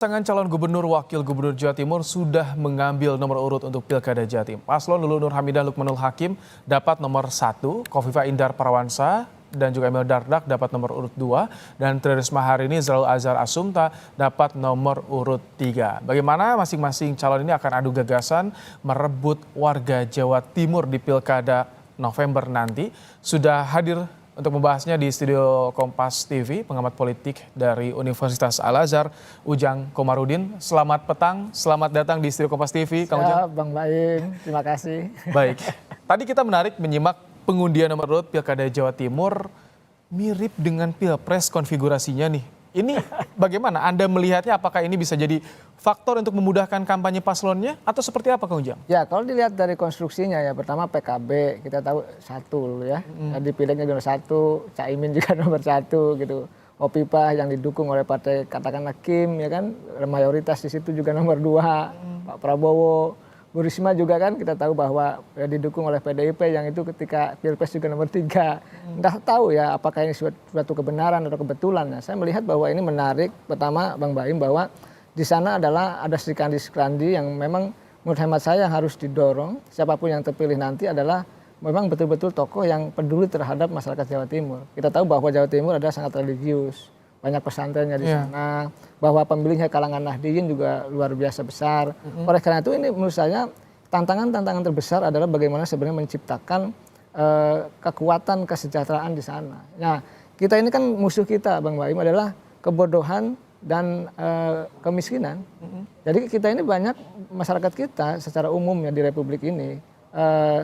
Pasangan calon gubernur wakil gubernur Jawa Timur sudah mengambil nomor urut untuk Pilkada Jatim. Paslon Lulu Nur Hamidah Lukmanul Hakim dapat nomor 1, Kofifa Indar Parawansa dan juga Emil Dardak dapat nomor urut 2, dan Tri Risma hari ini Zalul Azhar Asumta dapat nomor urut 3. Bagaimana masing-masing calon ini akan adu gagasan merebut warga Jawa Timur di Pilkada November nanti? Sudah hadir untuk membahasnya di studio Kompas TV, pengamat politik dari Universitas Al-Azhar, Ujang Komarudin. Selamat petang, selamat datang di studio Kompas TV, Kang Ujang. Bang Baim, terima kasih. Baik, tadi kita menarik menyimak pengundian nomor urut Pilkada Jawa Timur, mirip dengan Pilpres konfigurasinya nih. Ini bagaimana Anda melihatnya, apakah ini bisa jadi faktor untuk memudahkan kampanye paslonnya atau seperti apa, Kang Ujang? Ya, kalau dilihat dari konstruksinya ya, pertama PKB kita tahu 1 ya, dipilihnya nomor 1, Caimin juga nomor 1 gitu. Hopipa yang didukung oleh partai katakanlah Kim ya kan, mayoritas di situ juga nomor 2, Pak Prabowo. Bu Risma juga kan kita tahu bahwa didukung oleh PDIP yang itu ketika Pilpres juga nomor 3. Entah tahu ya apakah ini suatu kebenaran atau kebetulan. Nah, saya melihat bahwa ini menarik, pertama Bang Baim, bahwa di sana adalah ada sekandi-sekandi yang memang menurut hemat saya harus didorong. Siapapun yang terpilih nanti adalah memang betul-betul tokoh yang peduli terhadap masyarakat Jawa Timur. Kita tahu bahwa Jawa Timur adalah sangat religius, banyak pesantrennya di sana, bahwa pemilihnya kalangan Nahdliyin juga luar biasa besar. Oleh karena itu ini menurut saya tantangan terbesar adalah bagaimana sebenarnya menciptakan kekuatan kesejahteraan di sana. Nah, kita ini kan musuh kita, Bang Baim, adalah kebodohan dan kemiskinan. Jadi kita ini banyak masyarakat kita secara umum ya di Republik ini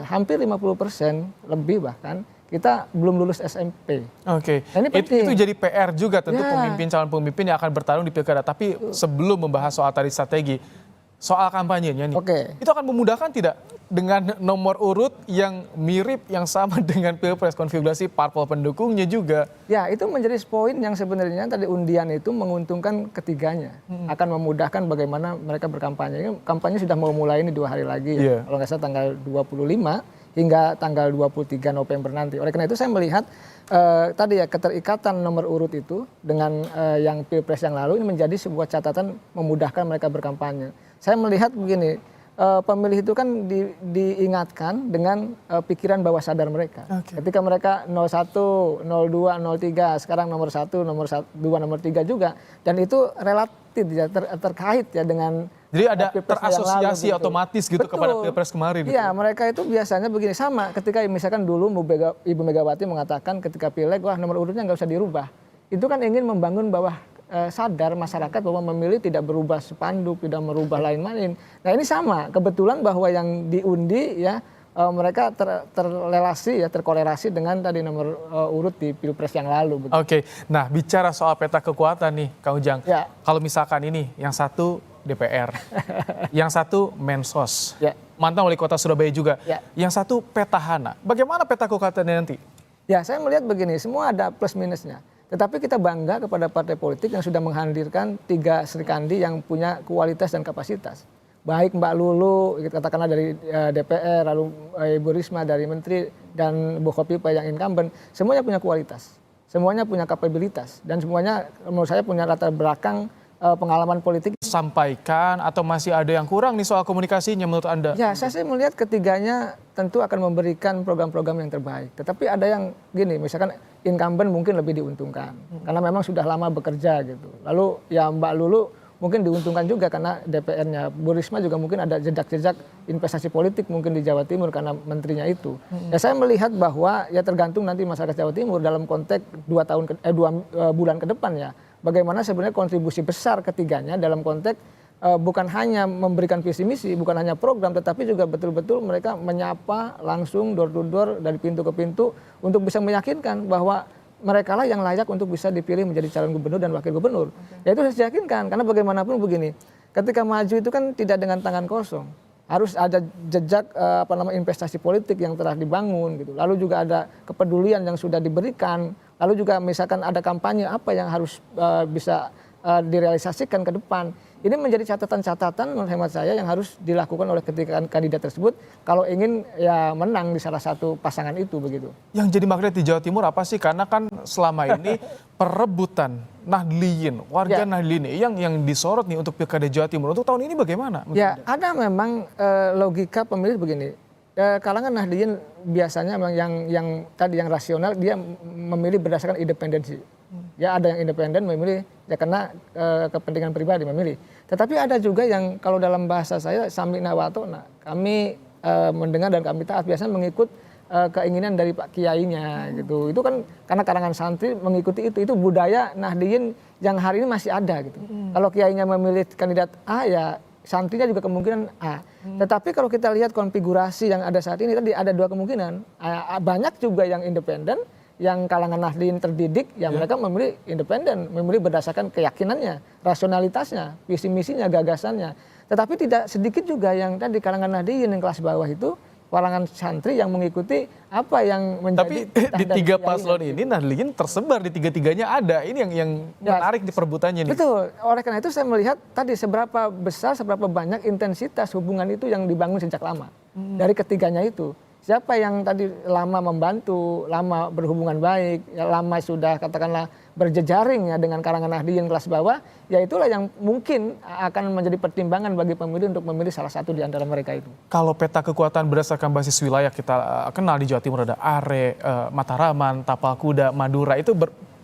hampir 50% lebih bahkan kita belum lulus SMP. Oke, nah, itu jadi PR juga tentu calon pemimpin yang akan bertarung di Pilkada. Tapi sebelum membahas soal tadi strategi, soal kampanyenya nih, itu akan memudahkan tidak dengan nomor urut yang mirip, yang sama dengan Pilpres, konfigurasi parpol pendukungnya juga? Ya, itu menjadi poin yang sebenarnya tadi undian itu menguntungkan ketiganya, akan memudahkan bagaimana mereka berkampanye. Kampanye sudah mau mulai ini 2 hari lagi ya, kalau nggak salah tanggal 25 hingga tanggal 23 November nanti. Oleh karena itu saya melihat tadi ya keterikatan nomor urut itu dengan yang Pilpres yang lalu ini menjadi sebuah catatan memudahkan mereka berkampanye. Saya melihat begini, pemilih itu kan diingatkan dengan pikiran bawah sadar mereka. Ketika mereka 01, 02, 03, sekarang nomor 1, nomor 2, nomor 3 juga. Dan itu relatif ya, terkait ya dengan jadi ada terasosiasi otomatis gitu. Betul. Kepada Pilpres kemarin. Iya, mereka itu biasanya begini, sama ketika misalkan dulu Ibu Megawati mengatakan ketika pileg, wah nomor urutnya nggak usah dirubah. Itu kan ingin membangun bawah sadar masyarakat bahwa memilih tidak berubah spanduk, tidak merubah lain-lain. Nah ini sama, kebetulan bahwa yang diundi ya mereka terkorelasi dengan tadi nomor urut di Pilpres yang lalu. Oke, nah bicara soal peta kekuatan nih Kang Ujang, kalau misalkan ini yang satu DPR, yang satu Mensos, mantan wali kota Surabaya juga, yang satu petahana. Bagaimana peta kekuatannya nanti? Ya, saya melihat begini, semua ada plus minusnya. Tetapi kita bangga kepada partai politik yang sudah menghadirkan 3 serikandi yang punya kualitas dan kapasitas. Baik Mbak Lulu, katakanlah dari DPR, lalu Ibu Risma dari Menteri, dan Bu Khofifa yang incumbent, semuanya punya kualitas, semuanya punya kapabilitas, dan semuanya menurut saya punya latar belakang pengalaman politik. Sampaikan atau masih ada yang kurang nih soal komunikasinya menurut Anda? Ya, saya melihat ketiganya tentu akan memberikan program-program yang terbaik. Tetapi ada yang gini, misalkan incumbent mungkin lebih diuntungkan karena memang sudah lama bekerja gitu. Lalu ya Mbak Lulu mungkin diuntungkan juga karena DPR-nya. Bu Risma juga mungkin ada jejak-jejak investasi politik mungkin di Jawa Timur karena menterinya itu. Ya saya melihat bahwa ya tergantung nanti masyarakat Jawa Timur dalam konteks 2 bulan ke depan ya. Bagaimana sebenarnya kontribusi besar ketiganya dalam konteks bukan hanya memberikan visi misi, bukan hanya program, tetapi juga betul-betul mereka menyapa langsung door to door dari pintu ke pintu untuk bisa meyakinkan bahwa mereka lah yang layak untuk bisa dipilih menjadi calon gubernur dan wakil gubernur. Ya itu harus diyakinkan, karena bagaimanapun begini, ketika maju itu kan tidak dengan tangan kosong. Harus ada jejak investasi politik yang telah dibangun gitu. Lalu juga ada kepedulian yang sudah diberikan. Lalu juga misalkan ada kampanye apa yang harus bisa direalisasikan ke depan. Ini menjadi catatan-catatan menurut hemat saya yang harus dilakukan oleh ketiga kandidat tersebut kalau ingin ya menang di salah satu pasangan itu begitu. Yang jadi magnet di Jawa Timur apa sih? Karena kan selama ini perebutan Nahdliyin, warga Nahdliyin yang disorot nih untuk Pilkada Jawa Timur. Untuk tahun ini bagaimana? Ya, ada memang logika pemilih begini. Kalangan Nahdliyin biasanya memang yang tadi yang rasional dia memilih berdasarkan independensi. Ya ada yang independen memilih ya karena kepentingan pribadi memilih. Tetapi ada juga yang kalau dalam bahasa saya sami'na wa ata'na. Kami mendengar dan kami taat biasanya mengikut keinginan dari Pak Kiainya gitu. Itu kan karena kalangan santri mengikuti itu budaya Nahdliyin yang hari ini masih ada gitu. Kalau Kiainya memilih kandidat A ya santrinya juga kemungkinan A. Tetapi kalau kita lihat konfigurasi yang ada saat ini tadi ada dua kemungkinan. Banyak juga yang independen, yang kalangan Nahdliyin terdidik, yang mereka memilih independen, memilih berdasarkan keyakinannya, rasionalitasnya, visi misinya, gagasannya. Tetapi tidak sedikit juga yang tadi kalangan Nahdliyin yang kelas bawah itu, kalangan santri yang mengikuti apa yang menjadi. Tapi di tiga paslon ini Nahdliyin tersebar di tiga-tiganya ada. Ini yang menarik di perebutannya nih. Betul. Oleh karena itu saya melihat tadi seberapa besar, seberapa banyak intensitas hubungan itu yang dibangun sejak lama dari ketiganya itu. Siapa yang tadi lama membantu, lama berhubungan baik, ya lama sudah katakanlah berjejaring ya dengan kalangan Nahdliyin kelas bawah, ya itulah yang mungkin akan menjadi pertimbangan bagi pemilih untuk memilih salah satu di antara mereka itu. Kalau peta kekuatan berdasarkan basis wilayah kita kenal di Jawa Timur ada Are, Mataraman, Tapal Kuda, Madura itu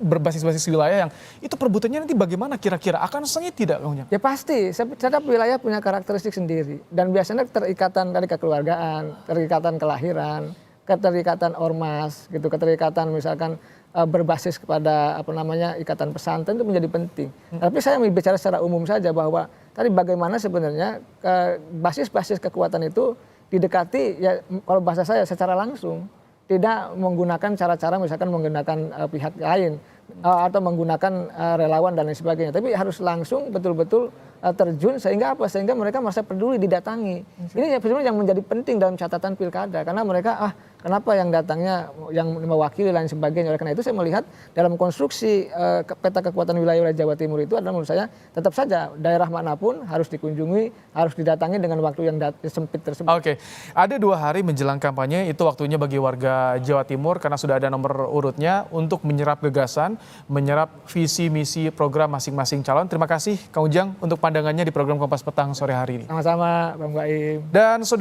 berbasis wilayah yang itu perebutannya nanti bagaimana kira-kira akan sengit tidak Kang Ujang? Ya pasti, setiap wilayah punya karakteristik sendiri dan biasanya terikatan dari kekeluargaan, terikatan kelahiran, keterikatan ormas gitu, keterikatan misalkan berbasis kepada ikatan pesantren itu menjadi penting. Tapi saya bicara secara umum saja bahwa tadi bagaimana sebenarnya basis-basis kekuatan itu didekati ya kalau bahasa saya secara langsung, tidak menggunakan cara-cara misalkan menggunakan pihak lain atau menggunakan relawan dan lain sebagainya, tapi harus langsung betul-betul terjun sehingga apa? Sehingga mereka merasa peduli didatangi. Ini sebenarnya yang menjadi penting dalam catatan pilkada karena mereka kenapa yang datangnya yang mewakili dan sebagainya. Oleh karena itu saya melihat dalam konstruksi peta kekuatan wilayah Jawa Timur itu adalah menurut saya tetap saja daerah manapun harus dikunjungi, harus didatangi dengan waktu yang sempit tersebut. Oke, ada 2 hari menjelang kampanye itu waktunya bagi warga Jawa Timur karena sudah ada nomor urutnya untuk menyerap gagasan, menyerap visi misi program masing-masing calon. Terima kasih Kang Ujang untuk pandangannya di program Kompas Petang sore hari ini. Sama-sama Bang Baim. Dan